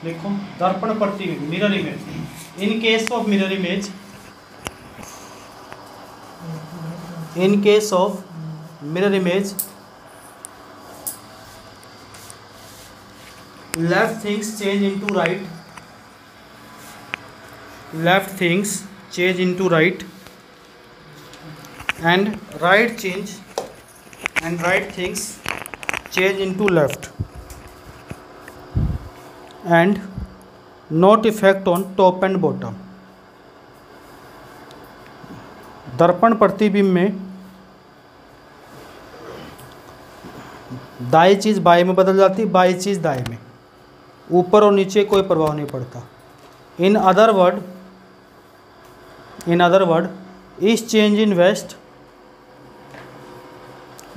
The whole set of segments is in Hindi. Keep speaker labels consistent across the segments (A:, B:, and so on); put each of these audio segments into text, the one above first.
A: लिखो दर्पण प्रतिबिंब mirror image. In case of mirror image, in case of mirror image, left things change into right, left things change into right, and right change, and right things change into left, and not effect on top and bottom। दर्पण प्रतिबिंब में दाई चीज़ बाएं में बदल जाती, बाई चीज़ दाएं में, ऊपर और नीचे कोई प्रभाव नहीं पड़ता। In other word east change in west,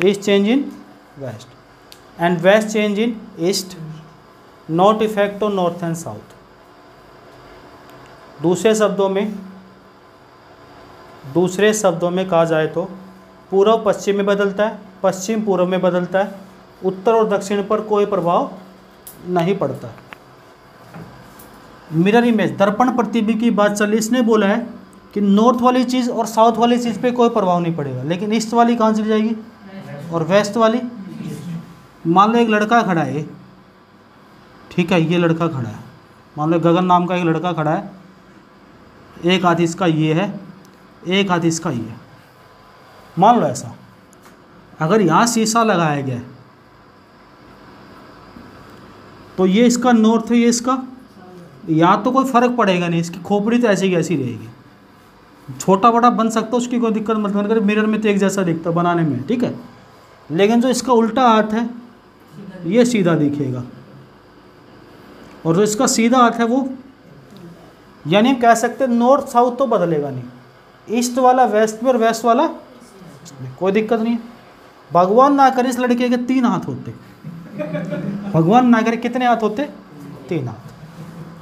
A: east change in west, and west change in east, not effect on north and south. दूसरे शब्दों में कहा जाए तो पूर्व पश्चिम में बदलता है, पश्चिम पूर्व में बदलता है, उत्तर और दक्षिण पर कोई प्रभाव नहीं पड़ता। मिरर इमेज दर्पण प्रतिबिंब की बात चली, इसने बोला है कि नॉर्थ वाली चीज़ और साउथ वाली चीज़ पे कोई प्रभाव नहीं पड़ेगा, लेकिन ईस्ट वाली कहाँ चली जाएगी और वेस्ट वाली। मान लो एक लड़का खड़ा है, ठीक है, ये लड़का खड़ा है, मान लो गगन नाम का एक लड़का खड़ा है, एक हाथ इसका ये है, एक हाथ इसका ये है। मान लो ऐसा, अगर यहाँ शीशा लगाया गया है तो ये इसका नॉर्थ है, ये इसका, यहाँ तो कोई फ़र्क पड़ेगा नहीं, इसकी खोपड़ी तो ऐसी की ऐसी रहेगी। छोटा बड़ा बन सकता है, उसकी कोई दिक्कत मत करना, मिरर में तो एक जैसा दिखता बनाने में, ठीक है। लेकिन जो इसका उल्टा हाथ है ये सीधा दिखेगा, और जो इसका सीधा हाथ है वो, यानी हम कह सकते हैं नॉर्थ साउथ तो बदलेगा नहीं, ईस्ट वाला वेस्ट में और वेस्ट वाला ईस्ट में, कोई दिक्कत नहीं है। भगवान ना करे इस लड़के के 3 हाथ होते, भगवान ना करे कितने हाथ होते, 3 हाथ,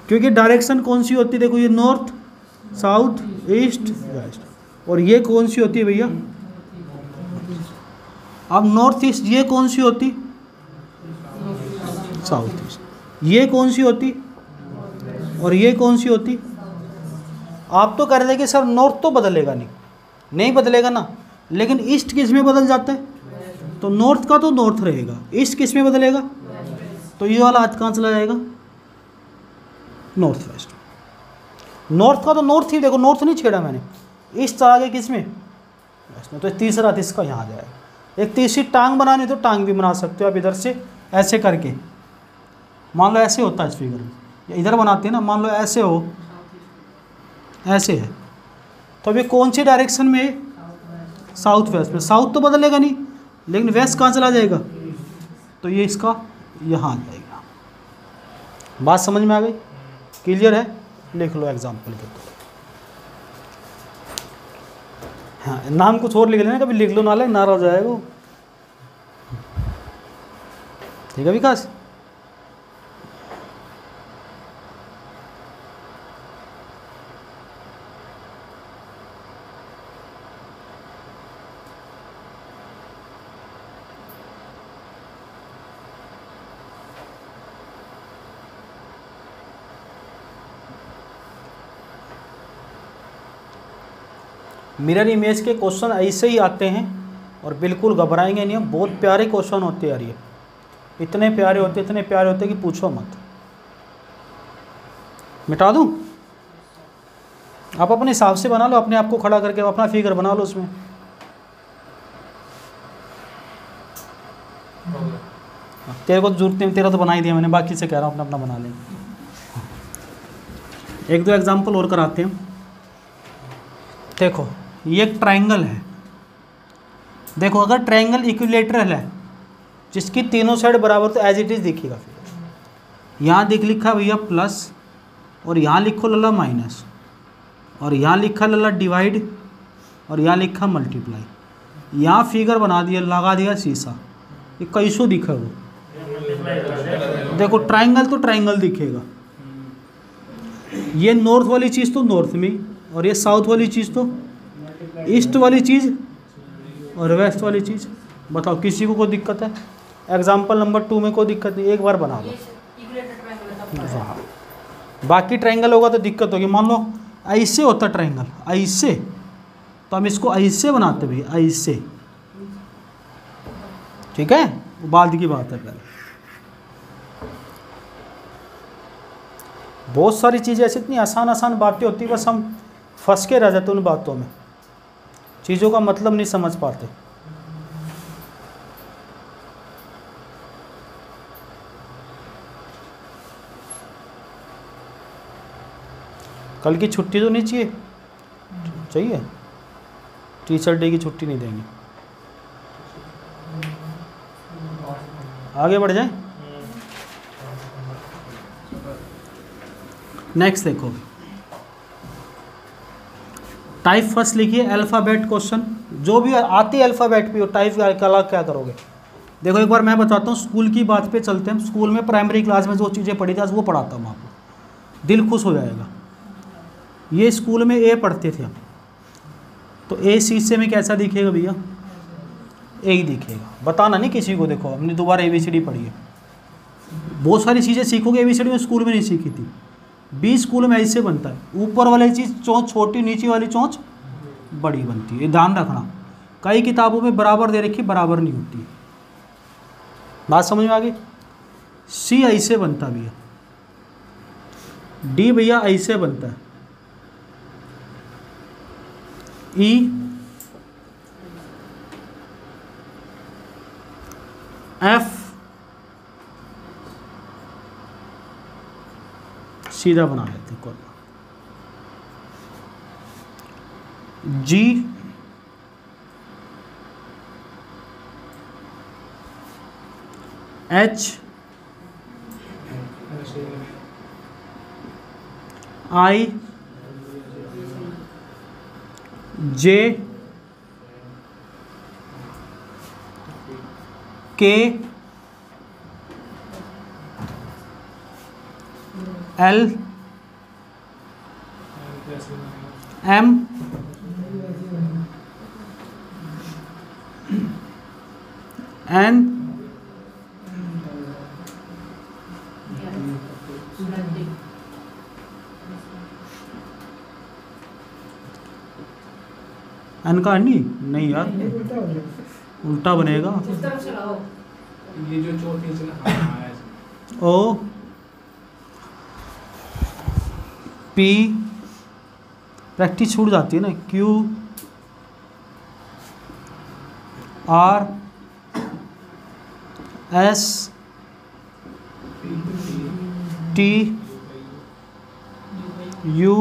A: क्योंकि डायरेक्शन कौन सी होती है, देखो ये नॉर्थ साउथ ईस्ट वेस्ट, और ये कौन सी होती है भैया, अब नॉर्थ ईस्ट, ये कौन सी होती, साउथ ईस्ट, ये कौन सी होती, और ये कौन सी होती। आप तो कह रहे थे कि सर नॉर्थ तो बदलेगा नहीं, नहीं बदलेगा ना, लेकिन ईस्ट किस में बदल जाता है, तो नॉर्थ का तो नॉर्थ रहेगा, ईस्ट किस में बदलेगा, तो ये वाला हाथ कहाँ चला जाएगा, नॉर्थ वेस्ट। नॉर्थ का तो नॉर्थ ही, देखो नॉर्थ नहीं छेड़ा मैंने, ईस्ट चला गया किस में, वेस्ट में, तो तीसरा हाथ इसका यहाँ जाएगा। एक तीसरी टांग बनानी तो टांग भी बना सकते हो आप, इधर से ऐसे करके, मान लो ऐसे होता है इस फिगर में, या इधर बनाते हैं ना, मान लो ऐसे हो, ऐसे है, तो अभी कौन सी डायरेक्शन में, साउथ वेस्ट में, साउथ तो बदलेगा नहीं, लेकिन वेस्ट कहाँ चला जाएगा, तो ये इसका यहाँ आ जाएगा। बात समझ में आ गई, क्लियर है, लिख लो एग्जाम्पल के तौर। हाँ, नाम कुछ और लिख लेना, कभी लिख लो नाले नाराज हो जाएगा, ठीक है विकास। मिरर इमेज के क्वेश्चन ऐसे ही आते हैं और बिल्कुल घबराएंगे नहीं हम, बहुत प्यारे क्वेश्चन होते हैं यार, ये इतने प्यारे होते हैं कि पूछो मत। मिटा दूं, आप अपने हिसाब से बना लो, अपने आप को खड़ा करके अपना फिगर बना लो उसमें। तेरे को जरूरत नहीं, तेरा तो बना ही दिया मैंने, बाकी से कह रहा हूँ अपना अपना बना लें। एक दो एग्जाम्पल और कराते हैं। देखो ये एक ट्रायंगल है, देखो अगर ट्रायंगल इक्विलेटरल है जिसकी तीनों साइड बराबर, तो एज इट इज़ दिखेगा। फिर यहाँ दिख लिखा भैया प्लस, और यहाँ लिखो लला माइनस, और यहाँ लिखा लला डिवाइड, और यहाँ लिखा मल्टीप्लाई। यहाँ फिगर बना दिया, लगा दिया शीशा, ये कैसो दिखा वो, देखो ट्रायंगल तो ट्रायंगल दिखेगा। ये नॉर्थ वाली चीज़ तो नॉर्थ में, और ये साउथ वाली चीज़ तो ईस्ट वाली चीज़, और वेस्ट वाली चीज़। बताओ किसी को कोई दिक्कत है? एग्जाम्पल नंबर 2 में कोई दिक्कत नहीं, एक बार बना लो। रहा। बाकी ट्रायंगल होगा तो दिक्कत होगी। मान लो ऐसे होता ट्रायंगल, ऐसे, तो हम इसको ऐसे बनाते भैया, ऐसे, ठीक है, बाद की बात है। पहले बहुत सारी चीज़ें ऐसी इतनी आसान आसान बातें होती, बस हम फंस के रह जाते उन बातों में, चीज़ों का मतलब नहीं समझ पाते। कल की छुट्टी तो नहीं चाहिए? चाहिए। टीचर डे की छुट्टी नहीं देंगे। आगे बढ़ जाए। नेक्स्ट देखो, टाइप फर्स्ट लिखिए अल्फ़ाबेट क्वेश्चन, जो भी आती है अल्फ़ाबेट पे, टाइप कला क्या करोगे। देखो एक बार मैं बताता हूँ, स्कूल की बात पे चलते हैं। स्कूल में प्राइमरी क्लास में जो चीज़ें पढ़ी थी आज वो पढ़ाता हूँ आपको, दिल खुश हो जाएगा। ये स्कूल में ए पढ़ते थे हम, तो ए शीशे में कैसा दिखेगा भैया? ए ही दिखेगा। बताना नहीं किसी को, देखो हमने दोबारा ABCD पढ़ी है। बहुत सारी चीज़ें सीखोगे ABCD में, स्कूल में नहीं सीखी थी। बी स्कूल में ऐसे बनता है, ऊपर वाली चीज़ चोंच छोटी, नीचे वाली चोंच बड़ी बनती है, ये ध्यान रखना। कई किताबों में बराबर दे रखी, बराबर नहीं होती। बात समझ में आ गई? सी ऐसे बनता भैया, डी भैया ऐसे बनता है, ई, एफ सीधा बना लेते हैं कॉल, जी, एच, आई, जे, के, एल, एम, एन, एन का नहीं यार, उल्टा बनेगा।
B: ये जो चौथी
A: ओ, पी, प्रैक्टिस छूट जाती है ना, Q, R, S, T, U,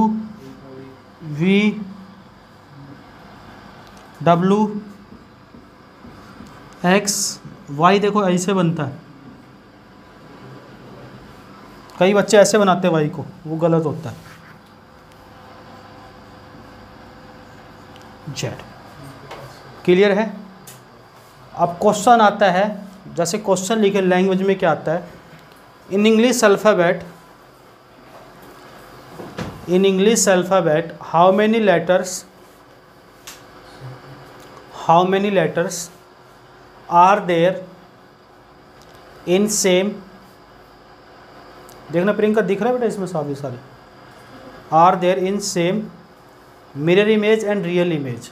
A: V, W, X, Y. देखो ऐसे बनता है, कई बच्चे ऐसे बनाते हैं वाई को, वो गलत होता है। जेड। क्लियर है? अब क्वेश्चन आता है, जैसे क्वेश्चन लिखे लैंग्वेज में क्या आता है, in English alphabet, in English alphabet how many letters are there in same, देखना प्रियंका दिख रहा है बेटा इसमें सारे सारे, are there in same mirror image and real image,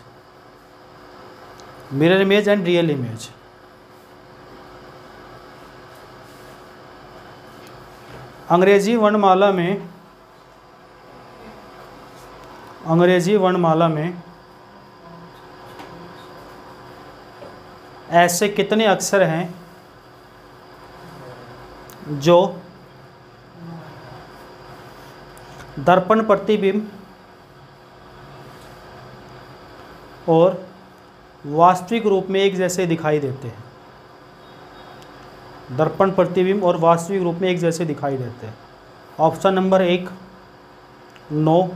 A: mirror image and real image. अंग्रेजी वर्णमाला में ऐसे कितने अक्षर हैं जो दर्पण प्रतिबिंब और वास्तविक रूप में एक जैसे दिखाई देते हैं? दर्पण प्रतिबिंब और वास्तविक रूप में एक जैसे दिखाई देते हैं। Option number 1 9,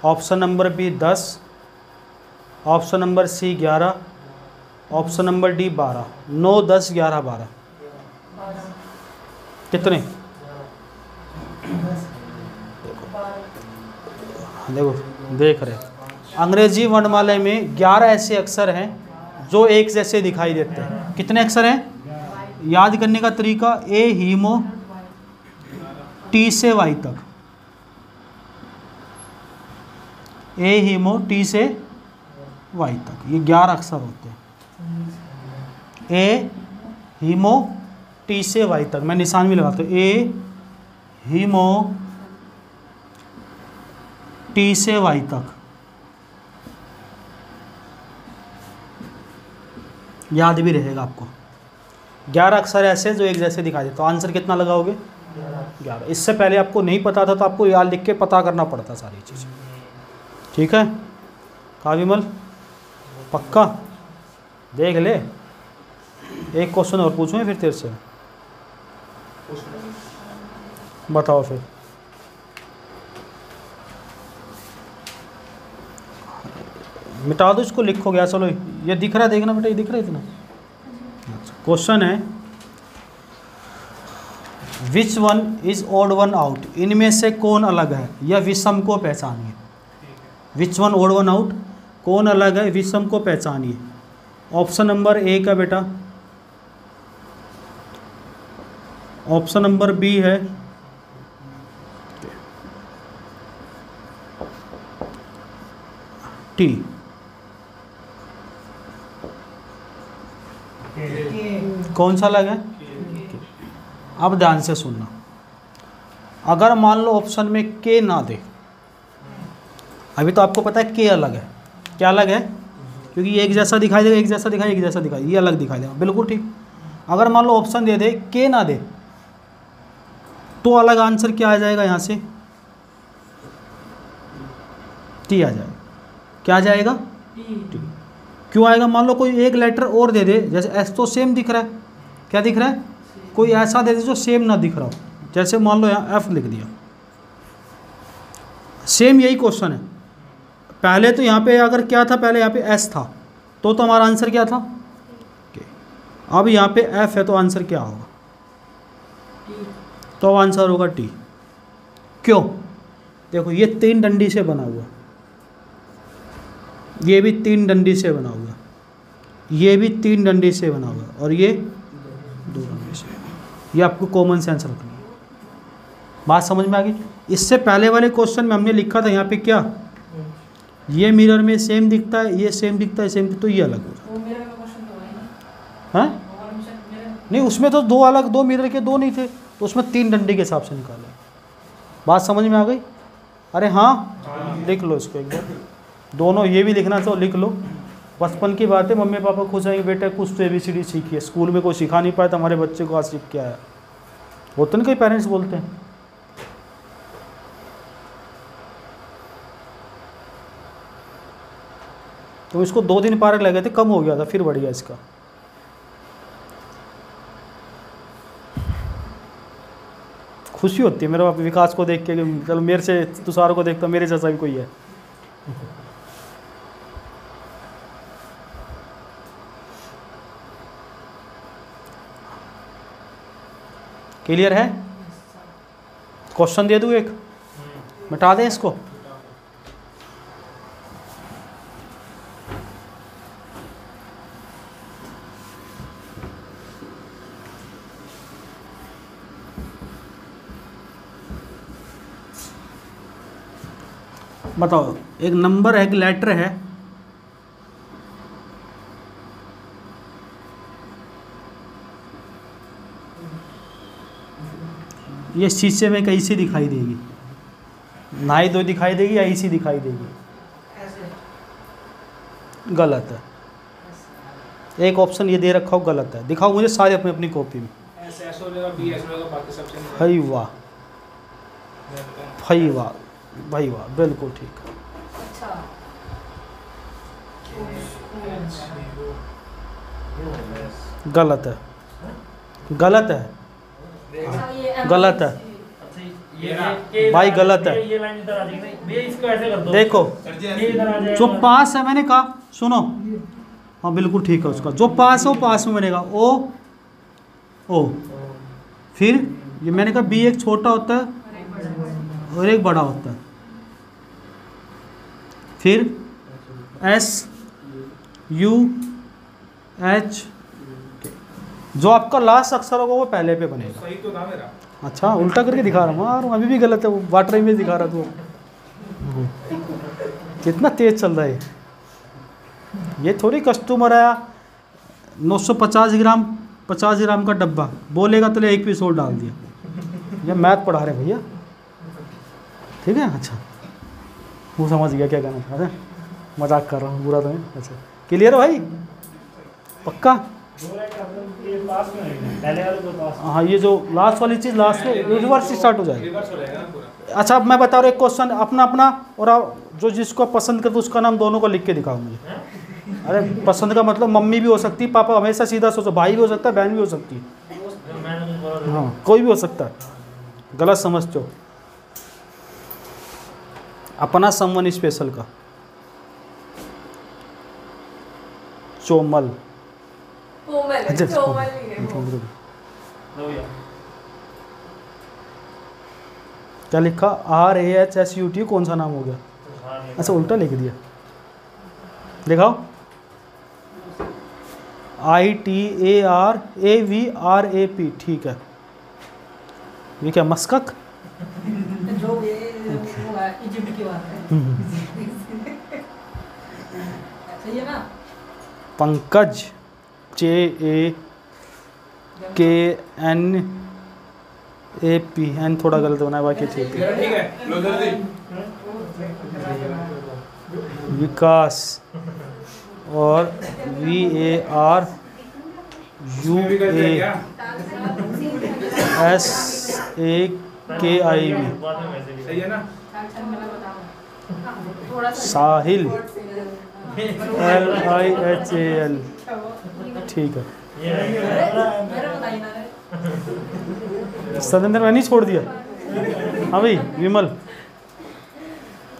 A: option number B 10, option number C 11, option number D 12। 9, 10, 11, 12 कितने? देखो देख रहे, अंग्रेजी वर्णमाला में 11 ऐसे अक्षर हैं जो एक जैसे दिखाई देते हैं। कितने अक्षर हैं? याद करने का तरीका, ए हीमो, टी से वाई तक, ए हीमो टी से वाई तक, ये 11 अक्षर होते हैं। ए हीमो टी से वाई तक, मैं निशान भी लगाता हूँ, ए हीमो टी से वाई तक, याद भी रहेगा आपको। 11 अक्षर ऐसे जो एक जैसे दिखाई दे, तो आंसर कितना लगाओगे? 11। इससे पहले आपको नहीं पता था तो आपको याद लिख के पता करना पड़ता सारी चीज़ें। ठीक है काविमल, पक्का? देख ले, एक क्वेश्चन और पूछूं फिर तेरे से, बताओ फिर। मिटा दो इसको, लिखो गया, चलो ये दिख रहा है, देखना बेटा, ये दिख रहा है इतना। क्वेश्चन है which one is odd one out, इनमें से कौन अलग है या विषम को पहचानिए। Which one odd one out, कौन अलग है, विषम को पहचानिए। ऑप्शन नंबर ए का बेटा, ऑप्शन नंबर बी है टी। कौन सा अलग है? अब ध्यान से सुनना, अगर मान लो ऑप्शन में के ना दे, अभी तो आपको पता है के अलग है, क्या अलग है? क्योंकि ये एक जैसा दिखाई देगा, एक जैसा दिखाई, एक जैसा दिखाई, ये अलग दिखाई देगा, बिल्कुल ठीक। अगर मान लो ऑप्शन दे दे के ना दे, तो अलग आंसर क्या आ जाएगा? यहाँ से टी आ जाएगा। क्या आ जाएगा? टी। क्यों आएगा? मान लो कोई एक लेटर और दे दे, जैसे एस तो सेम दिख रहा है, क्या दिख रहा है? कोई ऐसा दे दे जो सेम ना दिख रहा हो, जैसे मान लो यहाँ एफ लिख दिया, सेम यही क्वेश्चन है। पहले तो यहाँ पे अगर क्या था, पहले यहाँ पे एस था, तो हमारा आंसर क्या था? के। अब यहाँ पे एफ है, तो आंसर क्या होगा? तो आंसर होगा टी। क्यों? देखो ये 3 डंडी से बना हुआ, ये भी 3 डंडी से बना हुआ, ये भी 3 डंडी से बना हुआ, और ये 2 डंडी से। ये आपको कॉमन सेंस रखनी है। बात समझ में आ गई? इससे पहले वाले क्वेश्चन में हमने लिखा था यहाँ पे क्या, ये मिरर में सेम दिखता है, ये सेम दिखता है, सेम, तो ये अलग हो जाता है। नहीं, उसमें तो 2 अलग, 2 मिरर के 2 नहीं थे, तो उसमें 3 डंडी के हिसाब से निकाला। बात समझ में आ गई? अरे हाँ, लिख लो इसको एक बार, दोनों ये भी लिखना तो लिख लो। बचपन की बात है, मम्मी पापा खुश आएंगे, बेटा कुछ तो ABCD सीखिए, स्कूल में कोई सिखा नहीं पाया तो हमारे बच्चे को आज सीख के आया। होते ना कई पेरेंट्स बोलते हैं। तो इसको 2 दिन पार्क लगे थे, कम हो गया था, फिर बढ़ गया इसका। खुशी होती है मेरे विकास को देख के, चलो मेरे से तुषार को देखता मेरे जैसा भी कोई है। क्लियर है? क्वेश्चन दे दूँ एक, मिटा दें इसको। बताओ, एक नंबर है, एक लेटर है, ये शीशे में कैसी दिखाई देगी? नाई दो दिखाई देगी या ऐसी दिखाई देगी? गलत है। एक ऑप्शन ये दे रखा हो गलत है, दिखाओ मुझे सारे अपनी अपनी कॉपी में। भाई वाह, भाई वाह, भाई वाह, बिल्कुल ठीक। गलत है, गलत है, गलत है भाई, गलत है। देखो जो पास है, मैंने कहा सुनो, हाँ बिल्कुल ठीक है, उसका जो पास है वो पास में बनेगा, ओ ओ। फिर ये मैंने कहा बी एक छोटा होता है और एक बड़ा होता है। फिर एस यू एच, जो आपका लास्ट अक्षर होगा वो पहले पे बनेगा।
B: सही तो था मेरा।
A: अच्छा उल्टा करके दिखा रहा हूँ यार, अभी भी गलत है, वो वाटर इमेज दिखा रहा तू। कितना तेज चल रहा है ये थोड़ी कस्टमर आया 950 ग्राम 50 ग्राम का डब्बा बोलेगा तो ले 1 पीस और डाल दिया। ये मैथ पढ़ा रहे भैया, ठीक है। अच्छा वो समझ गया क्या कहना था। अरे मजाक कर रहा हूँ, बुरा तो नहीं। अच्छा क्लियर है भाई, पक्का। हाँ ये जो लास्ट वाली चीज़ लास्ट में रिवर्स स्टार्ट हो जाएगी। अच्छा अब मैं बता रहा हूँ एक क्वेश्चन अपना अपना, और आप जो जिसको पसंद करते उसका नाम दोनों को लिख के दिखाओ मुझे। अरे पसंद का मतलब मम्मी भी हो सकती है, पापा हमेशा सीधा सोचो, भाई भी हो सकता है, बहन भी हो सकती है, हाँ कोई भी हो सकता है, गलत समझते हो। अपना समवन स्पेशल का चोमल, अच्छा क्या लिखा RAHSUT, कौन सा नाम हो गया? अच्छा उल्टा लिख दिया, दिखाओ। ITARAVRAP, ठीक है। ये क्या मस्कत?
C: जो ये इजिप्ट की बात है। सही है ना?
A: पंकज JAKNAP, एन थोड़ा गलत बना है, बाकी ठीक है। विकास और VARUASAKIV, साहिल LIHAL, ठीक है। सतेंद्र मैंने नहीं छोड़ दिया, हाँ भाई विमल,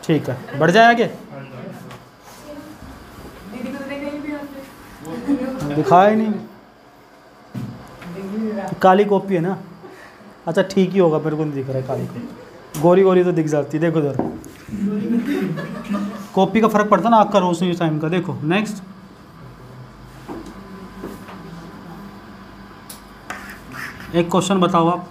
A: ठीक है। बढ़ जाए आगे, दिखाया ही नहीं, काली कॉपी है ना। अच्छा ठीक ही होगा, मेरे को नहीं दिख रहा है काली कॉपी, गोरी गोरी तो दिख जाती है। देखो इधर कॉपी का फर्क पड़ता है ना, आँख का रोशनी इस टाइम का। देखो नेक्स्ट, एक क्वेश्चन बताओ आप।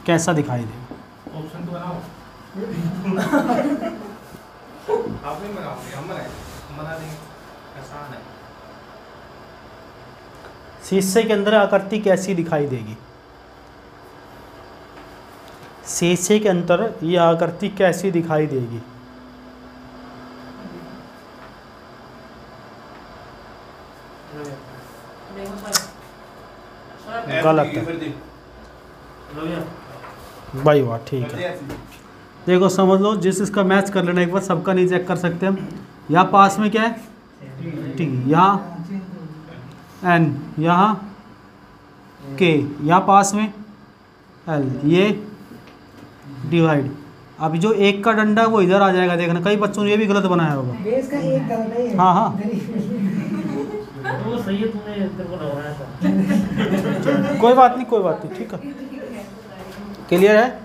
A: कैसा दिखाई देगा?
B: ऑप्शन तो बनाओ। आप नहीं बनाओगे, हम बना देंगे, आसान है।
A: शीशे के अंदर आकृति कैसी दिखाई देगी? शीशे के अंदर ये आकृति कैसी दिखाई देगी? गलत है भाई, वाह ठीक है। देखो समझ लो, जिस इसका मैच कर लेना एक बार, सबका नहीं चेक कर सकते हम। यहाँ पास में क्या है T, यहाँ N, यहाँ K, यहाँ पास में L, ये डिवाइड। अब जो एक का डंडा है वो इधर आ जाएगा, देखना कई बच्चों ने ये भी गलत बनाया होगा।
C: बेस का एक गलत है।
A: हाँ हाँ
C: वो सही है, तूने तेरे को लगाया था।
A: कोई बात नहीं, कोई बात नहीं, ठीक है। क्लियर है?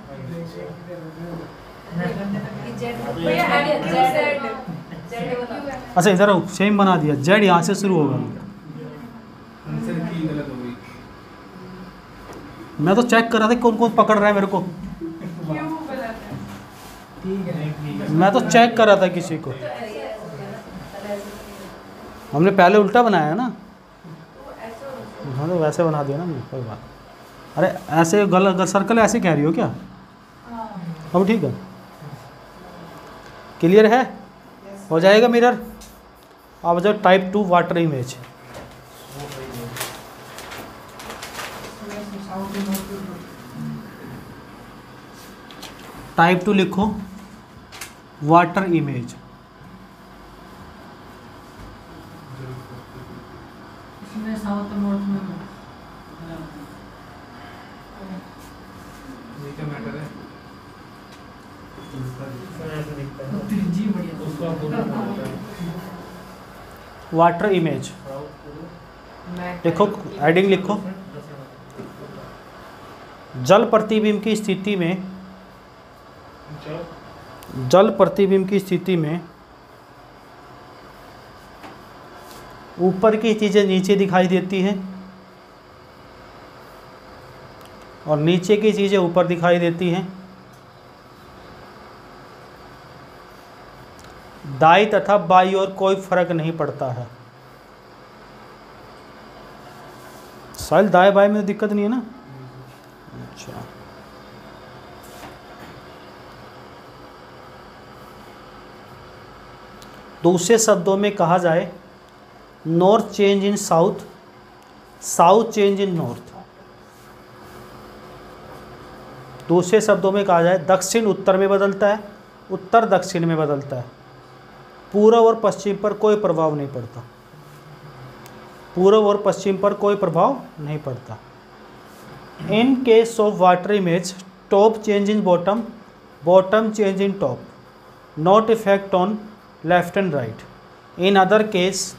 A: अच्छा इधर सेम बना दिया, जेड यहाँ से शुरू होगा।
B: आंसर की गलत हो गई।
A: मैं तो चेक कर रहा था कौन कौन पकड़ रहा है मेरे को, मैं तो चेक कर रहा था किसी को। हमने पहले उल्टा बनाया है ना, हाँ तो वैसे बना दिया ना, कोई बात। अरे ऐसे गलत सर्कल ऐसे कह रही हो क्या? अब ठीक है, क्लियर है? हो जाएगा मिरर। अब जो टाइप 2 वाटर इमेज, टाइप 2 लिखो, वाटर इमेज।
C: इसमें साउथ नॉर्थ में
B: ये क्या मैटर है?
C: जी बढ़िया।
B: उसको आप बोलना पड़ेगा।
A: वाटर इमेज देखो, हेडिंग लिखो, जल प्रतिबिंब की स्थिति में, जल प्रतिबिंब की स्थिति में ऊपर की चीज़ें नीचे दिखाई देती हैं और नीचे की चीज़ें ऊपर दिखाई देती हैं। दाई तथा बाई ओर कोई फर्क नहीं पड़ता है। साल दाएं बाएं में दिक्कत नहीं है ना? अच्छा, दूसरे शब्दों में कहा जाए, north change in south, south change in north. दूसरे शब्दों में कहा जाए, दक्षिण उत्तर में बदलता है, उत्तर दक्षिण में बदलता है, पूर्व और पश्चिम पर कोई प्रभाव नहीं पड़ता, पूर्व और पश्चिम पर कोई प्रभाव नहीं पड़ता। In case of water image, top change in bottom, bottom change in top, not effect on left and right. In other case,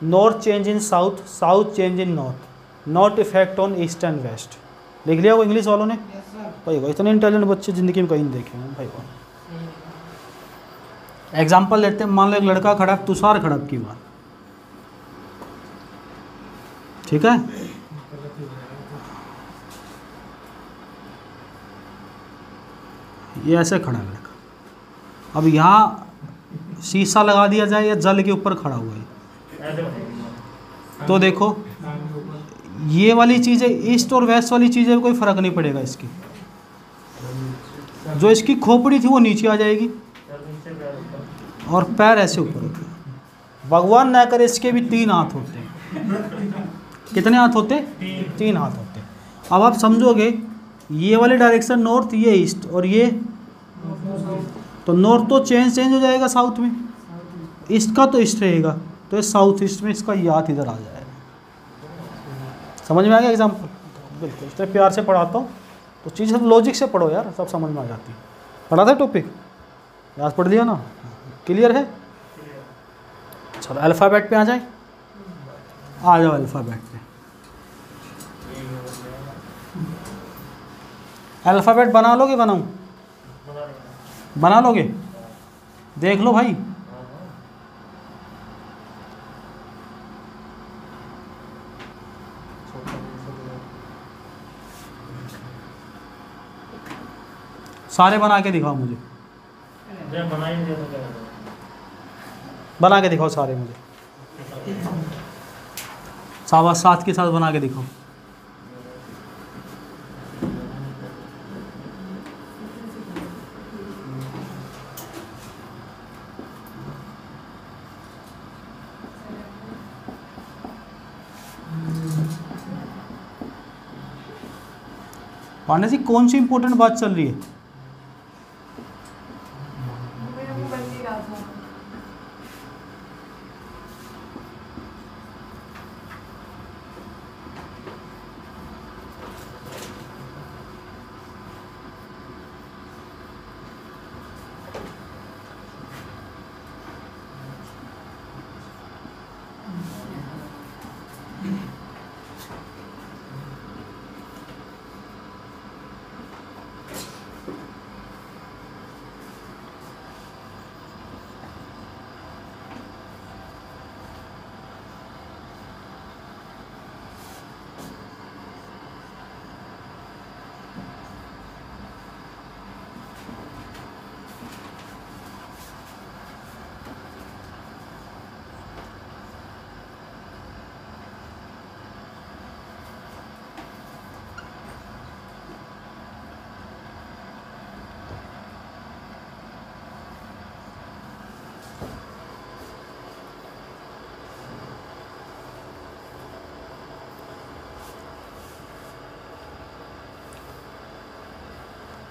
A: north change in south, south change in north, not effect on east and west. लिख लिया वो इंग्लिश वालों ने? भाई वो इतने इंटेलिजेंट बच्चे ज़िंदगी में कहीं नहीं देखे हैं भाई। वो एग्जाम्पल लेते हैं, मान लो एक लड़का खड़ा है, तुषार खड़ा की बात, ठीक है? ये ऐसे खड़ा है लड़का, अब यहाँ शीशा लगा दिया जाए या जल के ऊपर खड़ा हुआ है, तो देखो ये वाली चीज़ें, ईस्ट और वेस्ट वाली चीज़ें में कोई फ़र्क नहीं पड़ेगा। इसकी जो इसकी खोपड़ी थी वो नीचे आ जाएगी और पैर ऐसे ऊपर होते हैं। भगवान ना करे इसके भी 3 हाथ होते हैं। कितने हाथ होते? 3 हाथ होते। अब आप समझोगे ये वाले डायरेक्शन नॉर्थ, ये ईस्ट, और ये तो नॉर्थ तो चेंज हो जाएगा साउथ में, ईस्ट का तो ईस्ट रहेगा, तो ये साउथ ईस्ट में इसका ये हाथ इधर आ जाएगा। समझ में आ गया एग्जाम्पल? बिल्कुल, इतने प्यार से पढ़ाता हूँ तो चीज़ लॉजिक से पढ़ो यार, सब समझ में आ जाती है। पढ़ा था टॉपिक, याद पढ़ लिया ना? क्लियर है? चलो अल्फ़ाबेट पे आ जाए, आ जाओ अल्फ़ाबेट पे। अल्फ़ाबेट बना लोगे? बनाऊँ? बना लोगे? देख लो भाई। सारे बना के दिखाओ मुझे, बना के दिखाओ सारे मुझे, साथ के साथ बना के दिखाओ। पांडे जी कौन सी इंपॉर्टेंट बात चल रही है?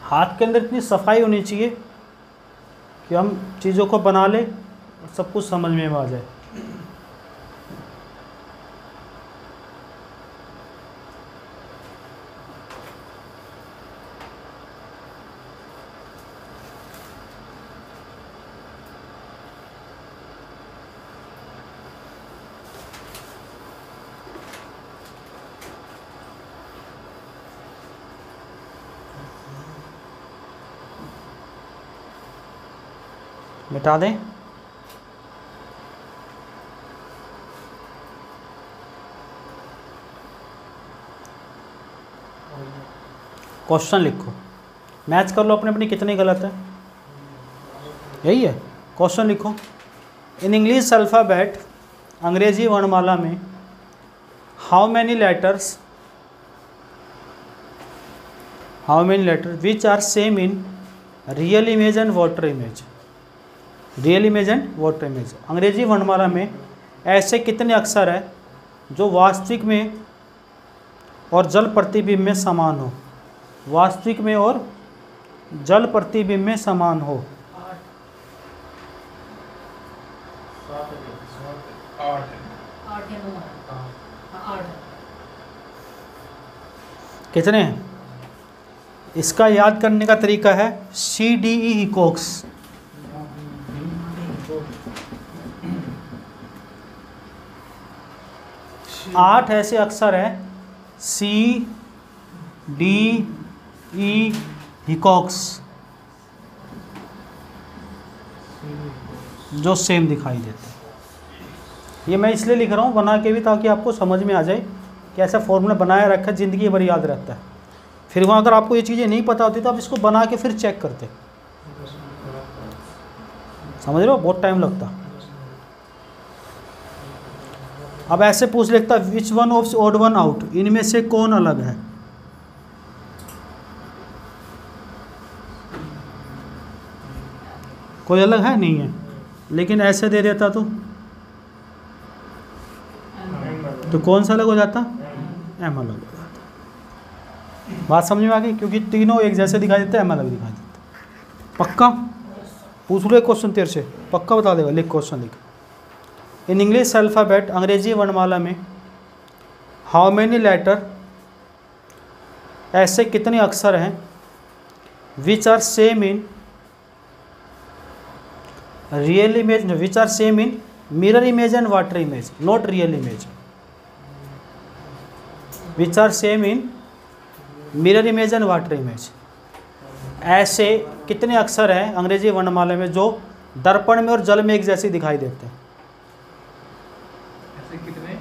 A: हाथ के अंदर इतनी सफाई होनी चाहिए कि हम चीज़ों को बना लें और सब कुछ समझ में आ जाए। मिटा दें। क्वेश्चन लिखो, मैच कर लो अपने अपनी कितनी गलत है, यही है। क्वेश्चन लिखो, इन इंग्लिश अल्फ़ाबेट, अंग्रेजी वर्णमाला में how many letters which are same in real image and water image. Real image and water image, अंग्रेजी वर्णमाला में ऐसे कितने अक्षर हैं जो वास्तविक में और जल प्रतिबिंब में समान हो। वास्तविक में और जल प्रतिबिंब में समान हो।
B: 8
A: कितने हैं? इसका याद करने का तरीका है CDE हिकॉक्स। आठ ऐसे अक्षर हैं CDE हिकॉक्स जो सेम दिखाई देते हैं। ये मैं इसलिए लिख रहा हूँ बना के भी, ताकि आपको समझ में आ जाए कि ऐसा फॉर्मूला बनाया रखा, ज़िंदगी भर याद रहता है। फिर वहाँ अगर आपको ये चीज़ें नहीं पता होती तो आप इसको बना के फिर चेक करते, समझ रहे हो, बहुत टाइम लगता। अब ऐसे पूछ लेता, which one of odd one out, इनमें से कौन अलग है। कोई अलग है नहीं है, लेकिन ऐसे दे देता तो कौन सा अलग हो जाता, एम अलग हो जाता। बात समझ में आ गई, क्योंकि तीनों एक जैसे दिखाई देते हैं, एम अलग दिखाई देता। पक्का पूछ लो एक क्वेश्चन तेरे से, पक्का बता देगा। लिख क्वेश्चन लिख, इन इंग्लिश अल्फ़ाबेट, अंग्रेजी वर्णमाला में हाउ मैनी लेटर, ऐसे कितने अक्षर हैं which are same in real image, which are same in mirror image and water image, not real image. Which are same in mirror image and water image, ऐसे कितने अक्षर हैं अंग्रेजी वर्णमाला में जो दर्पण में और जल में एक जैसे दिखाई देते हैं।
B: ऐसे कितने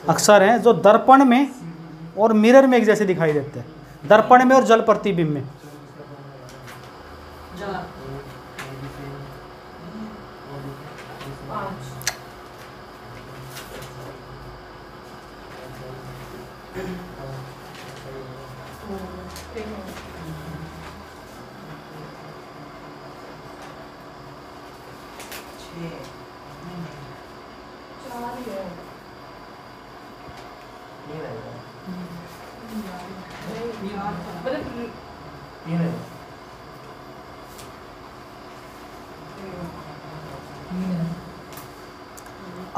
A: अक्षर हैं जो दर्पण में और मिरर में एक जैसे दिखाई देते हैं, दर्पण में और जल प्रतिबिंब में।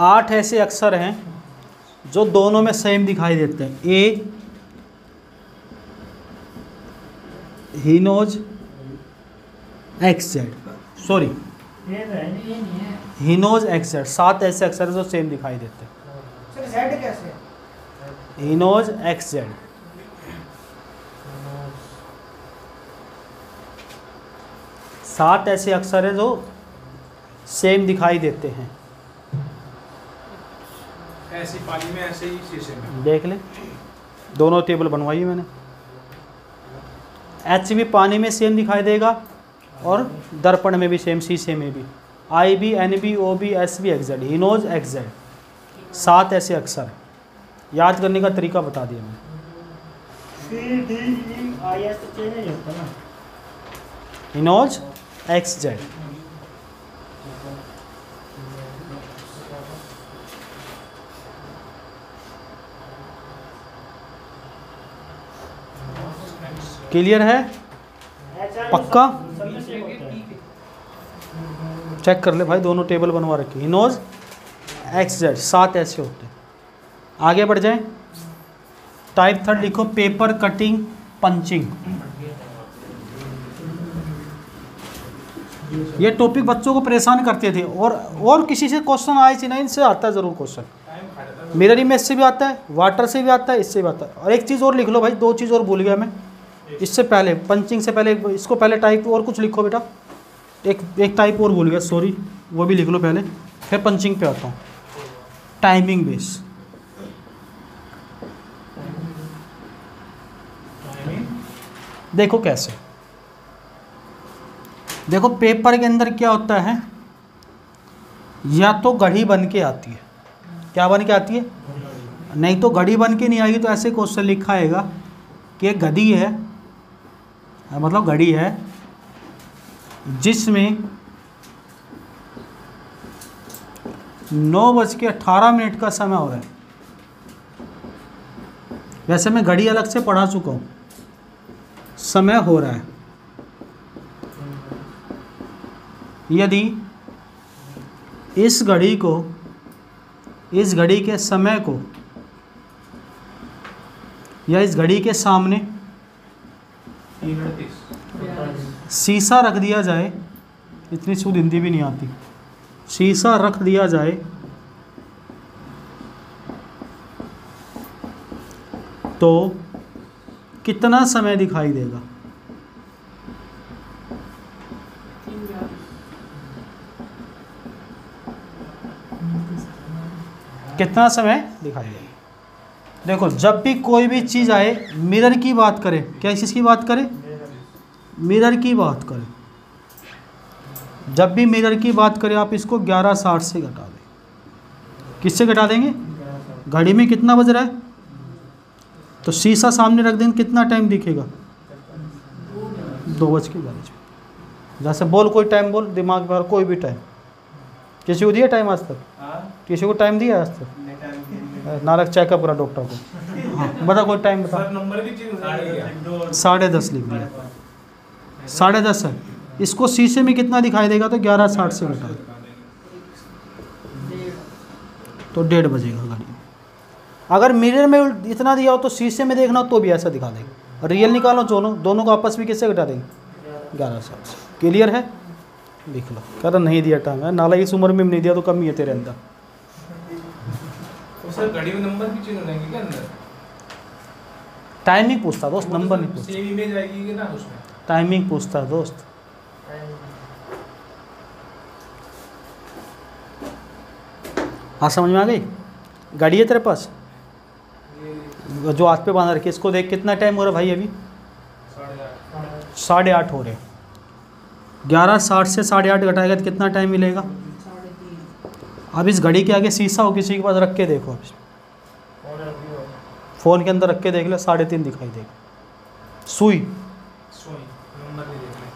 A: आठ ऐसे अक्षर हैं जो दोनों में सेम दिखाई देते हैं। ए हिनोज XZ, सॉरी हिनोज XZ, 7 ऐसे अक्षर हैं जो सेम दिखाई देते हैं।
C: Z कैसे?
A: हिनोज XZ, 7 ऐसे अक्षर हैं जो सेम दिखाई देते हैं।
B: ऐसी पानी में, ऐसे ही शीशे में।
A: देख ले, दोनों टेबल बनवाई मैंने। H भी पानी में सेम दिखाई देगा और दर्पण में भी सेम, शीशे में भी। IB NB OB SB XZ, हिनोज XZ, 7 ऐसे अक्षर हैं। याद करने का तरीका बता दिया मैंने। हिनोज XZ, क्लियर है, पक्का। चेक कर ले भाई, दोनों टेबल बनवा रखे। हिनोज XZ, 7 ऐसे होते हैं। आगे बढ़ जाएं, टाइप 3 लिखो, पेपर कटिंग पंचिंग। ये टॉपिक बच्चों को परेशान करते थे, और किसी से क्वेश्चन आए थे ना, इनसे आता है ज़रूर क्वेश्चन। मिरर इमेज से भी आता है, वाटर से भी आता है, इससे भी आता है। और एक चीज़ और लिख लो भाई, 2 चीज़ और भूल गया मैं। इससे पहले पंचिंग से पहले, इसको पहले टाइप और कुछ लिखो बेटा। एक टाइप और भूल गया, सॉरी, वो भी लिख लो पहले, फिर पंचिंग पे आता हूँ। Timing base. देखो कैसे, देखो पेपर के अंदर क्या होता है, या तो घड़ी बन के आती है, क्या बन के आती है, नहीं तो घड़ी बन के नहीं आएगी तो ऐसे क्वेश्चन लिखा आएगा कि एक गधी है, मतलब घड़ी है जिसमें 9:18 का समय हो रहा है। वैसे मैं घड़ी अलग से पढ़ा चुका हूँ, समय हो रहा है। यदि इस घड़ी को, इस घड़ी के समय को, या इस घड़ी के सामने
B: 3:38
A: शीशा रख दिया जाए, इतनी शुद्ध हिंदी भी नहीं आती, शीशा रख दिया जाए तो कितना समय दिखाई देगा? कितना समय दिखाई देगा? देखो जब भी कोई भी चीज़ आए, मिरर की बात करें, क्या चीज़ की बात करें? मिरर की बात करें। जब भी मिरर की बात करें आप इसको 11:60 से घटा दें। किससे घटा देंगे? घड़ी में कितना बज रहा है, तो शीशा सामने रख देंगे, कितना टाइम दिखेगा? 2:42। जैसे बोल कोई टाइम, बोल दिमाग में कोई भी टाइम। किसी को दिया टाइम आज तक? किसी को टाइम दिया आज तक? नारक चेकअप करा डॉक्टर को। हाँ बता, कोई टाइम बता।
B: नंबर भी चेंज हो गया।
A: 10:30 लिख दिया, 10:30 है। इसको शीशे में कितना दिखाई देगा? तो 11:60 से घटा तो 1:30 बजेगा घड़ी। अगर मिरर में इतना दिया हो तो शीशे में देखना हो तो भी ऐसा दिखा देगा। रियल निकालो, दोनों को आपस में किससे घटा देंगे? 11:60 से। क्लियर है? लिख लो। कह रहा नहीं दिया टाइम है, नाला इस उम्र में नहीं दिया तो कमी है तेरे अंदर।
B: तो सर घड़ी में नंबर भी चेंज हो जाएंगे क्या अंदर?
A: टाइमिंग पूछता दोस्त, नंबर नहीं पूछता।
B: सेम इमेज आएगी कि ना उसमें?
A: टाइमिंग पूछता है दोस्त। हाँ समझ में आ गई? गाड़ी है तेरे पास जो हाथ पे बांधा रखी, इसको देख कितना टाइम हो रहा है भाई? अभी 8:30 हो रहे। 11:60 से 8:30 घटाएगा तो कितना टाइम मिलेगा? अब इस घड़ी के आगे शीशा हो किसी के पास, रख के देखो। अब फ़ोन के अंदर रख के देख ले, 3:30 दिखाई देगा। सुई
B: नंबर भी देख लें।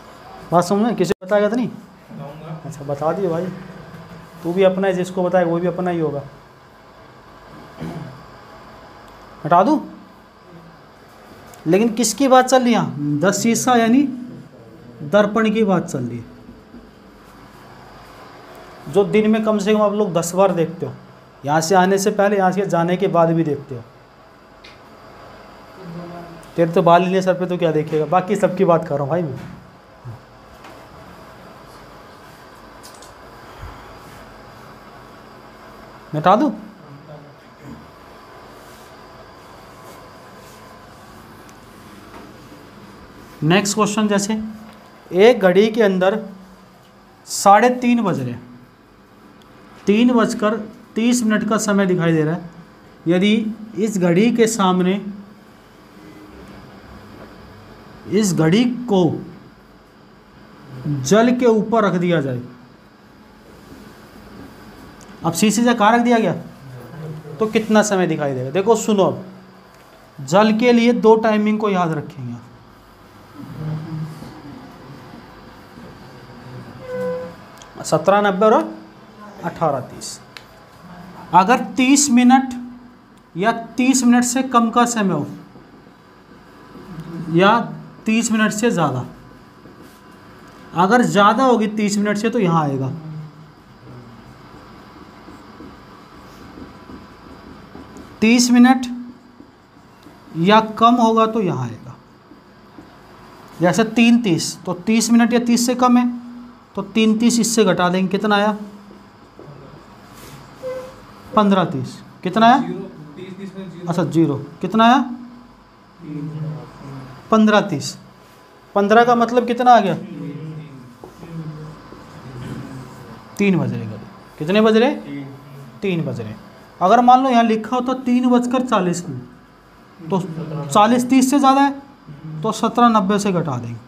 A: बात समझ में? किसी को बताएगा तो नहीं?
B: बताऊंगा।
A: अच्छा बता दिए भाई, तू भी अपना है, जिसको बताएगा वो भी अपना ही होगा। हटा दूँ? लेकिन किसकी बात चल रही है यहाँ? 10 शीशा यानी दर्पण की बात चल रही है, जो दिन में कम से कम आप लोग 10 बार देखते हो। यहाँ से आने से पहले, यहाँ से जाने के बाद भी देखते हो। तेरे तो बाल ही नहीं सर पे, तो क्या देखेगा? बाकी सबकी बात कर रहा हूँ भाई मैं। हटा दूँ? नेक्स्ट क्वेश्चन, जैसे एक घड़ी के अंदर 3:30 बज रहे, 3:30 का समय दिखाई दे रहा है। यदि इस घड़ी के सामने, इस घड़ी को जल के ऊपर रख दिया जाए, अब शीशे से कहाँ रख दिया गया, तो कितना समय दिखाई देगा? देखो सुनो, अब जल के लिए 2 टाइमिंग को याद रखेंगे। 17:90 और 18:30। अगर 30 मिनट या 30 मिनट से कम का समय हो, या 30 मिनट से ज़्यादा, अगर ज़्यादा होगी 30 मिनट से तो यहाँ आएगा। तीस मिनट या कम होगा तो यहाँ आएगा। जैसे 3:30, तो 30 मिनट या 30 से कम है तो 3:30 इससे घटा देंगे, कितना आया? 15:30। कितना आया?
B: 30 में 0।
A: अच्छा 0, कितना आया? 15:30। 15 का मतलब कितना आ गया? 3 बज रहे घड़ी। कितने बज रहे? 3 बज रहे। अगर मान लो यहाँ लिखा होता 3:40 तो 40 30 से ज़्यादा है तो 17:90 से घटा देंगे।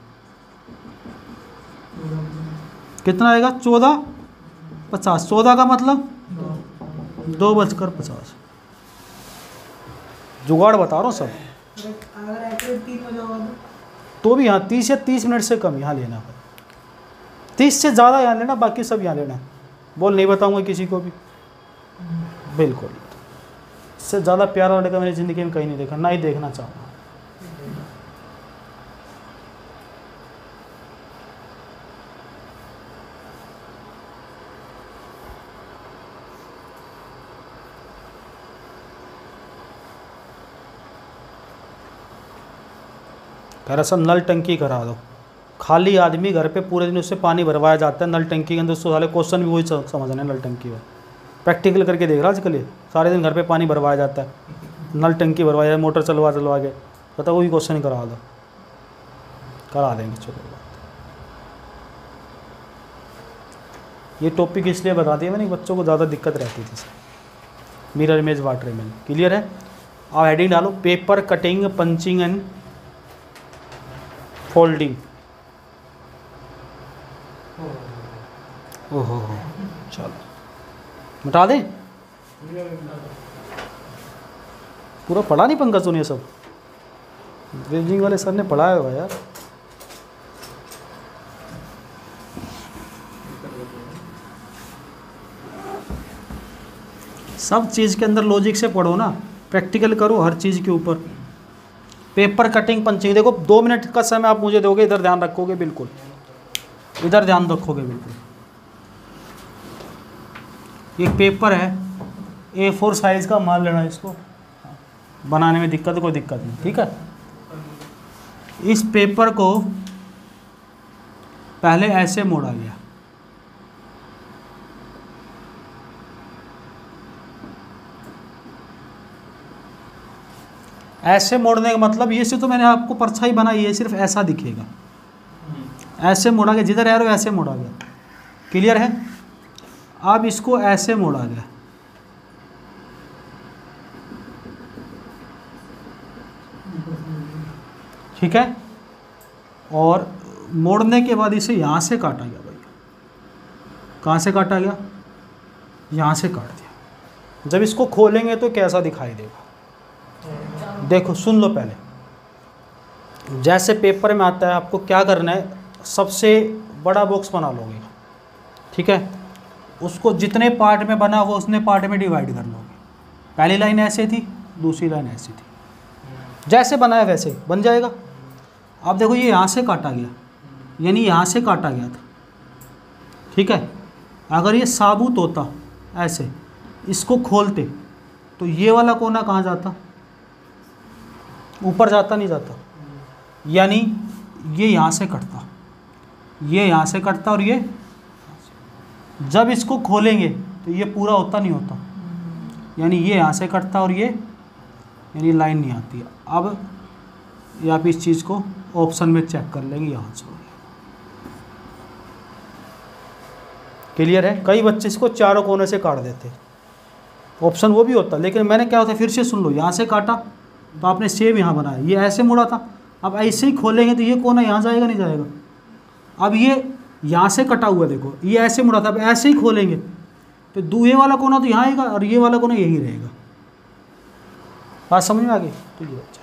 A: कितना आएगा? 14:50। 14 का मतलब 2:50। जुगाड़ बता रहा हूँ सब।
D: अगर एक्यूरेट 3 बजे होगा
A: तो भी यहाँ 30 या 30 मिनट से कम यहाँ लेना है, 30 से ज़्यादा यहाँ लेना, बाकी सब यहाँ लेना। बोल नहीं बताऊँगा किसी को भी, बिल्कुल। इससे ज़्यादा प्यारा लड़का मैंने ज़िंदगी में कहीं नहीं देखा, ना ही देखना चाहूँगा। कह रहा सब नल टंकी करा दो। खाली आदमी घर पे पूरे दिन उससे पानी भरवाया जाता है नल टंकी के अंदर। उसको सारे क्वेश्चन भी वही समझना है नल टंकी में। प्रैक्टिकल करके देख रहा आजकल ये, सारे दिन घर पे पानी भरवाया जाता है, नल टंकी भरवाया, मोटर चलवा के पता वही क्वेश्चन करा दो, करा देंगे। चलो ये टॉपिक इसलिए बता दिया मैंने, बच्चों को ज़्यादा दिक्कत रहती थी sir. Mirror image water image clear है। आप हेडिंग डालो paper cutting punching and folding. ओहो हो, चलो मिटा दें। पूरा पढ़ा नहीं पंकज तूने सब? ड्रिलिंग वाले सर ने पढ़ाया होगा यार। सब चीज़ के अंदर लॉजिक से पढ़ो ना, प्रैक्टिकल करो हर चीज़ के ऊपर। पेपर कटिंग पंचिंग, देखो 2 मिनट का समय आप मुझे दोगे, इधर ध्यान रखोगे, बिल्कुल इधर ध्यान रखोगे बिल्कुल। ये पेपर है A4 साइज़ का, मान लेना इसको, बनाने में दिक्कत कोई दिक्कत नहीं, ठीक है। इस पेपर को पहले ऐसे मोड़ा गया, ऐसे मोड़ने का मतलब ये से तो मैंने आपको परछाई बनाई है, सिर्फ ऐसा दिखेगा। ऐसे मोड़ा गया, जिधर एरो ऐसे मोड़ा गया, क्लियर है। अब इसको ऐसे मोड़ा गया, ठीक है। और मोड़ने के बाद इसे यहाँ से काटा गया भाई। कहाँ से काटा गया? यहाँ से काट दिया। जब इसको खोलेंगे तो कैसा दिखाई देगा? देखो सुन लो पहले। जैसे पेपर में आता है, आपको क्या करना है, सबसे बड़ा बॉक्स बना लोगे, ठीक है। उसको जितने पार्ट में बना वो उसने पार्ट में डिवाइड कर लोगे। पहली लाइन ऐसे थी, दूसरी लाइन ऐसी थी, जैसे बनाया वैसे बन जाएगा। अब देखो ये यहाँ से काटा गया, यानी यहाँ से काटा गया था, ठीक है। अगर ये साबुत होता ऐसे, इसको खोलते तो ये वाला कोना कहाँ जाता? ऊपर जाता, नहीं जाता। यानी ये यहाँ से कटता, ये यहाँ से कटता, और ये जब इसको खोलेंगे तो ये पूरा होता, नहीं होता। यानी ये यहाँ से कटता और ये, यानी लाइन नहीं आती। अब ये आप इस चीज़ को ऑप्शन में चेक कर लेंगे, यहाँ से। क्लियर है। कई बच्चे इसको चारों कोने से काट देते, ऑप्शन वो भी होता, लेकिन मैंने क्या होता है, फिर से सुन लो, यहाँ से काटा तो आपने सेम यहाँ बनाया, ये ऐसे मुड़ा था। अब ऐसे ही खोलेंगे तो ये कोना यहाँ जाएगा, नहीं जाएगा। अब ये यहाँ से कटा हुआ, देखो ये ऐसे मुड़ा था, अब ऐसे ही खोलेंगे तो दूहे वाला कोना तो यहाँ आएगा और ये वाला कोना यही रहेगा। बात समझ में आ गई? तो ये अच्छा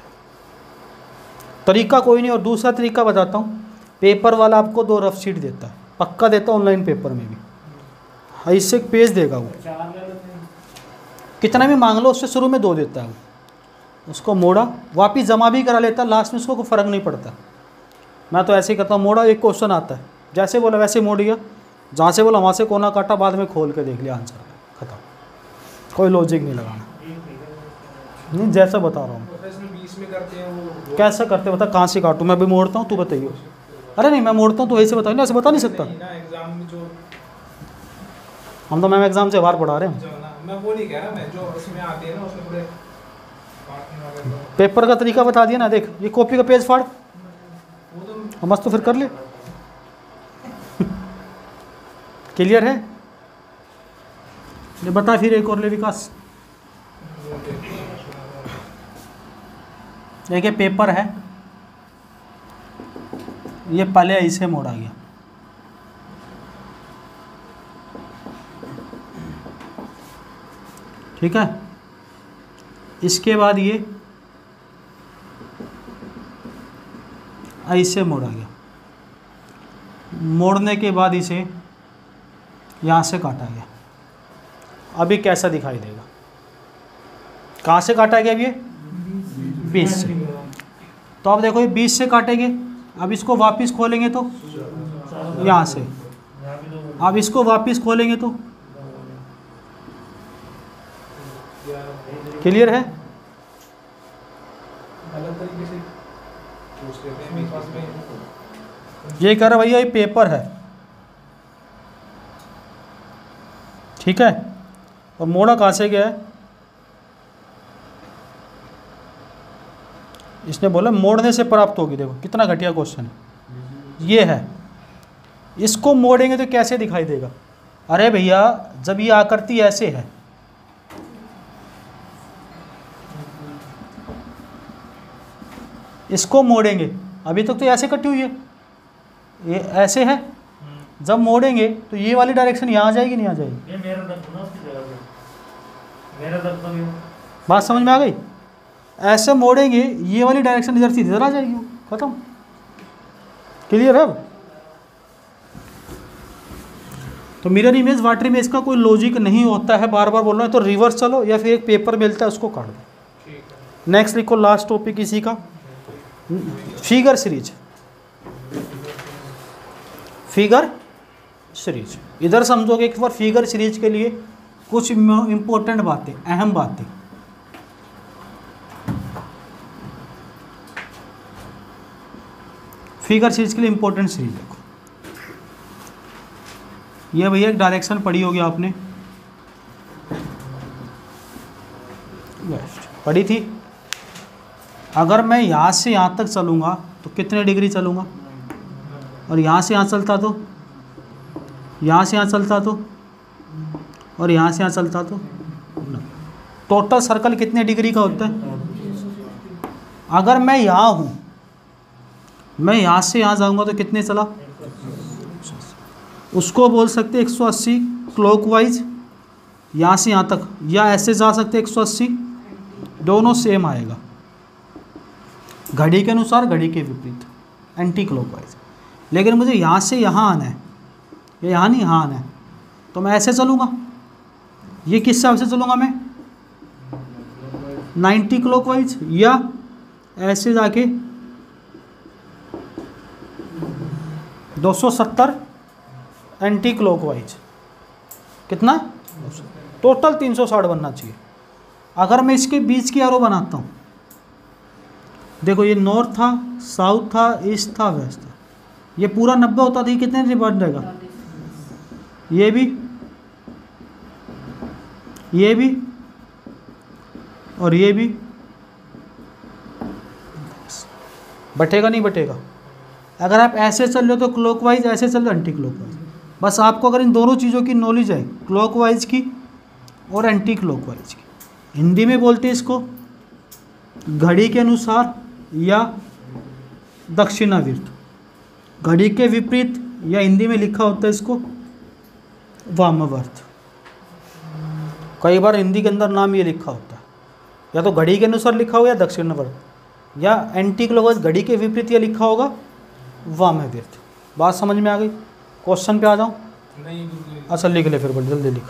A: तरीका कोई नहीं। और दूसरा तरीका बताता हूँ, पेपर वाला आपको 2 रफ शीट देता है, पक्का देता है, ऑनलाइन पेपर में भी। इससे एक पेज देगा वो, कितना भी मांग लो उससे, शुरू में 2 देता है वो। उसको मोड़ा, वापिस जमा भी करा लेता, लास्ट में उसको कोई फ़र्क नहीं पड़ता। मैं तो ऐसे ही करता हूँ, मोड़ा, एक क्वेश्चन आता है, जैसे बोला वैसे मोड़ दिया, जहाँ से बोला वहाँ से कोना काटा, बाद में खोल के देख लिया, आंसर खत्म। कोई लॉजिक नहीं लगाना, नहीं जैसा बता रहा हूँ। कैसा करते बता, कहाँ से काटूँ? मैं भी मोड़ता हूँ, तू बताइए। अरे नहीं, मैं मोड़ता हूँ तो ऐसे बताइए ना, ऐसे बता नहीं सकता। हम तो मैम एग्जाम से बाहर पढ़ा रहे हैं।
B: मैं वो नहीं कह रहा, मैं जो इसमें आती है ना उसमें पूरे
A: पेपर का तरीका बता दिया ना। देख ये कॉपी का पेज फाड़, हम मस्त तो फिर कर ले। क्लियर है। ये बता फिर एक और ले विकास। एक ये पेपर है, ये पहले ऐसे मोड़ा गया, ठीक है। इसके बाद ये ऐसे मोड़ा गया, मोड़ने के बाद इसे यहाँ से काटा गया। अभी कैसा दिखाई देगा? कहाँ से काटा गया? अब ये 20 से। तो अब देखो ये 20 से काटेंगे, अब इसको वापस खोलेंगे तो यहाँ से, अब इसको वापस खोलेंगे तो क्लियर है?
B: अलग तरीके से पूछ लेते हैं पास में।
A: ये कह रहा भैया ये पेपर है, ठीक है, और मोड़ा कहाँ से गया है? इसने बोला मोड़ने से प्राप्त होगी। देखो कितना घटिया क्वेश्चन है। ये है, इसको मोड़ेंगे तो कैसे दिखाई देगा? अरे भैया जब ये आकृति ऐसे है, इसको मोड़ेंगे, अभी तक तो ऐसे कटी हुई है, ये ऐसे है, जब मोड़ेंगे तो ये वाली डायरेक्शन यहाँ आ जाएगी, नहीं आ जाएगी?
C: ये मेरा दर्द ना उसकी जगह पे, मेरा दर्द तो नहीं।
A: बात समझ में आ गई? ऐसे मोड़ेंगे, ये वाली डायरेक्शन इधर से इधर आ जाएगी, खत्म। क्लियर है अब? तो मिरर इमेज वाटर इमेज का कोई लॉजिक नहीं होता है, बार बार बोल रहा है। तो रिवर्स चलो या फिर एक पेपर मिलता है उसको काट दो। नेक्स्ट लिखो, लास्ट टॉपिक इसी का, फिगर सीरीज। फिगर सीरीज इधर समझोगे एक बार। फिगर सीरीज के लिए कुछ इंपॉर्टेंट बातें, अहम बातें। फिगर सीरीज के लिए इंपॉर्टेंट सीरीज देखो। ये भैया एक डायरेक्शन पढ़ी होगी आपने, पढ़ी थी। अगर मैं यहाँ से यहाँ तक चलूँगा तो कितने डिग्री चलूँगा? और यहाँ से यहाँ चलता तो, यहाँ से यहाँ चलता तो, और यहाँ से यहाँ चलता तो, टोटल सर्कल कितने डिग्री का होता है? अगर मैं यहाँ हूँ, मैं यहाँ से यहाँ जाऊँगा तो कितने चला? उसको बोल सकते 180 क्लॉकवाइज, यहाँ से यहाँ तक, या ऐसे जा सकते 180, दोनों सेम आएगा। घड़ी के अनुसार, घड़ी के विपरीत, एंटी क्लॉकवाइज। लेकिन मुझे यहाँ से यहाँ आना है, या यहाँ नहीं यहाँ आना है, तो मैं ऐसे चलूँगा। ये किस हिसाब से चलूँगा मैं? 90 क्लॉकवाइज, या ऐसे जाके 270 एंटी क्लॉकवाइज। कितना? टोटल 360 बनना चाहिए। अगर मैं इसके बीच की एरो बनाता हूँ, देखो ये नॉर्थ था, साउथ था, ईस्ट था, वेस्ट था, ये पूरा 90 होता था, ये कितने बन जाएगा? ये भी, ये भी, और ये भी बटेगा नहीं बटेगा? अगर आप ऐसे चल रहे हो तो क्लॉकवाइज, ऐसे चल रहे हो एंटी क्लॉकवाइज। बस आपको अगर इन दोनों चीज़ों की नॉलेज है, क्लॉकवाइज की और एंटी क्लॉकवाइज की। हिंदी में बोलते हैं इसको घड़ी के अनुसार या दक्षिणावर्त, घड़ी के विपरीत, या हिंदी में लिखा होता है इसको वामावर्त। कई बार हिंदी के अंदर नाम ये लिखा होता है, या तो घड़ी के अनुसार लिखा होगा या दक्षिणावर्त, या एंटी क्लॉकवाइज घड़ी के विपरीत या लिखा होगा वामावर्त। बात समझ में आ गई? क्वेश्चन पे आ जाऊँ?
B: नहीं,
A: अच्छा लिख ले फिर, बड़ी जल्दी लिख।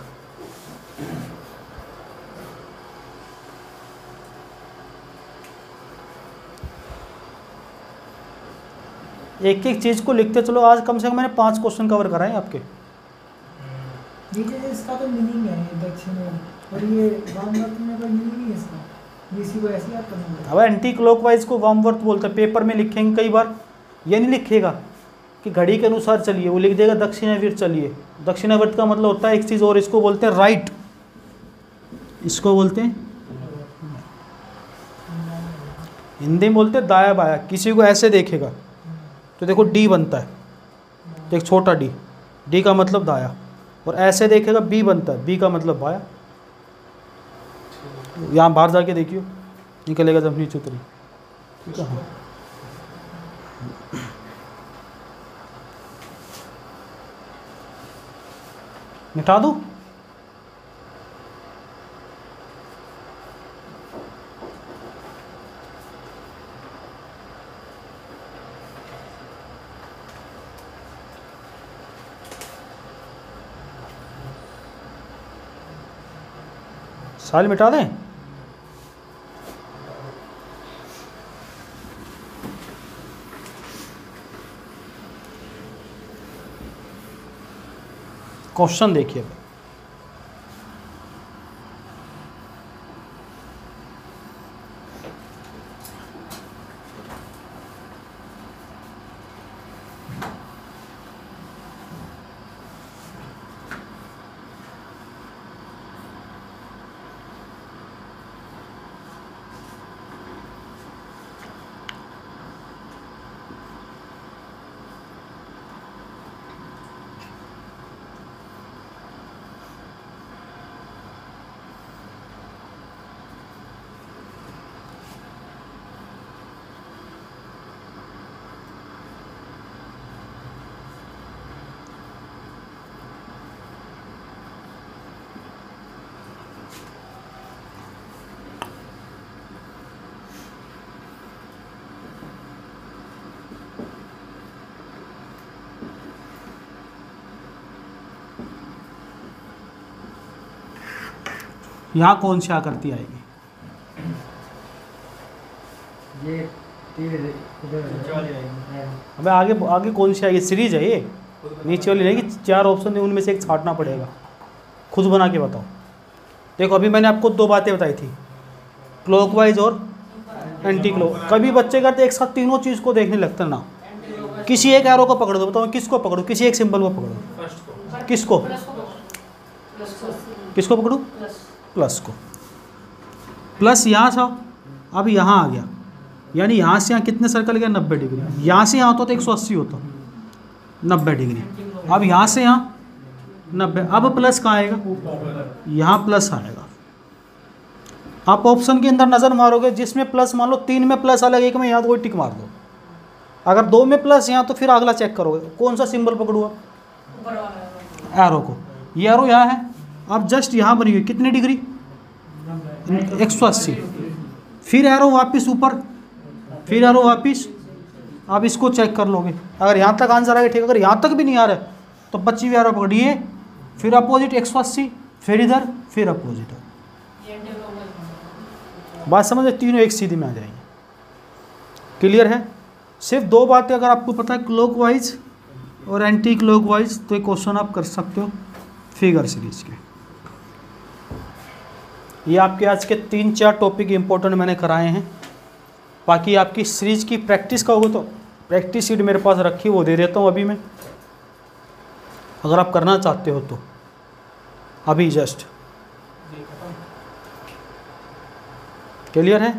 A: एक एक चीज़ को लिखते चलो। आज कम से कम मैंने 5 क्वेश्चन कवर कराए आपके।
D: देखिए इसका तो मीनिंग है ये दक्षिण और ये वामवर्त में कोई मीनिंग नहीं है इसका, ये इसी को ऐसे याद करना है।
A: अब एंटी क्लॉकवाइज को वामवर्त बोलते हैं। पेपर में लिखेंगे कई बार, ये नहीं लिखेगा कि घड़ी के अनुसार चलिए, वो लिख देगा दक्षिणावर्त चलिए। दक्षिणावर्त का मतलब होता है एक चीज़ और, इसको बोलते हैं राइट, इसको बोलते हैं हिंदी में बोलते हैं दाया बाया। किसी को ऐसे देखेगा तो देखो डी बनता है, एक छोटा डी, डी का मतलब दाया, और ऐसे देखेगा बी बनता है, बी का मतलब बाया। यहाँ बाहर जाके देखियो, निकलेगा जब नीचे उतरी, ठीक है। हाँ, मिटा दूँ? साल मिटा दें? क्वेश्चन देखिए, यहाँ कौन सी आकृति आएगी?
C: ये तीर इधर
A: हमें आगे आगे कौन सी आएगी? सीरीज है ये, नीचे वाली नहीं कि 4 ऑप्शन है उनमें से एक छांटना पड़ेगा। खुद बना के बताओ। देखो अभी मैंने आपको 2 बातें बताई थी, क्लॉकवाइज और एंटी क्लॉक। कभी बच्चे करते एक साथ तीनों चीज़ को देखने लगते ना। किसी एक एरो को पकड़ दो, बताओ किसको पकड़ो? किसी एक सिंबल को पकड़ो। किसको? किसको पकड़ो? प्लस को। प्लस यहाँ था, अब यहाँ आ गया, यानी यहाँ से यहाँ कितने सर्कल गया? 90 डिग्री। यहाँ से यहाँ होता तो 180 होता, 90 डिग्री। अब यहाँ से यहाँ 90। अब प्लस कहाँ आएगा? यहाँ प्लस आएगा। आप ऑप्शन के अंदर नज़र मारोगे, जिसमें प्लस मान लो 3 में प्लस अलग, 1 में यहाँ तो कोई टिक मार दो। अगर 2 में प्लस यहाँ, तो फिर अगला चेक करोगे कौन सा सिंबल पकड़ू आप? एरो को। ये एरो यहाँ है, अब जस्ट यहाँ बनी हुई कितनी डिग्री? 180। फिर एरो वापस ऊपर, फिर एरो वापस। अब इसको चेक कर लोगे, अगर यहाँ तक आंसर आ गया ठीक, अगर यहाँ तक भी नहीं आ रहा है तो बच्ची हुई एरो पकड़िए, फिर अपोजिट 180, फिर इधर, फिर अपोजिट। बात समझ? तीनों एक सीधी में आ जाएंगे। क्लियर है? सिर्फ 2 बातें अगर आपको पता है, क्लॉकवाइज और एंटी क्लॉकवाइज, तो ये क्वेश्चन आप कर सकते हो फिगर सीरीज के। ये आपके आज के 3-4 टॉपिक इंपॉर्टेंट मैंने कराए हैं। बाकी आपकी सीरीज की प्रैक्टिस का होगा तो प्रैक्टिस शीट मेरे पास रखी, वो दे देता हूँ अभी मैं, अगर आप करना चाहते हो तो। अभी जस्ट क्लियर है?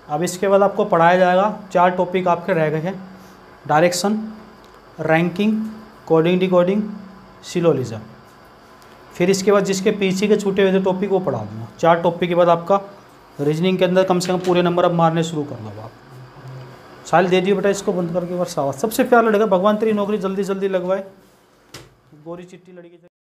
A: अब इसके बाद आपको पढ़ाया जाएगा, 4 टॉपिक आपके रह गए हैं, direction, ranking, coding decoding, syllogism. फिर इसके बाद जिसके पीछे के छूटे हुए थे टॉपिक वो पढ़ा दूँगा। 4 टॉपिक के बाद आपका रीजनिंग के अंदर कम से कम पूरे नंबर अब मारने शुरू कर दो आप। साल दे दियो बेटा, इसको बंद करके। बार सबसे प्यारा लड़का, भगवान तेरी नौकरी जल्दी जल्दी लगवाए, गोरी चिट्टी लड़की।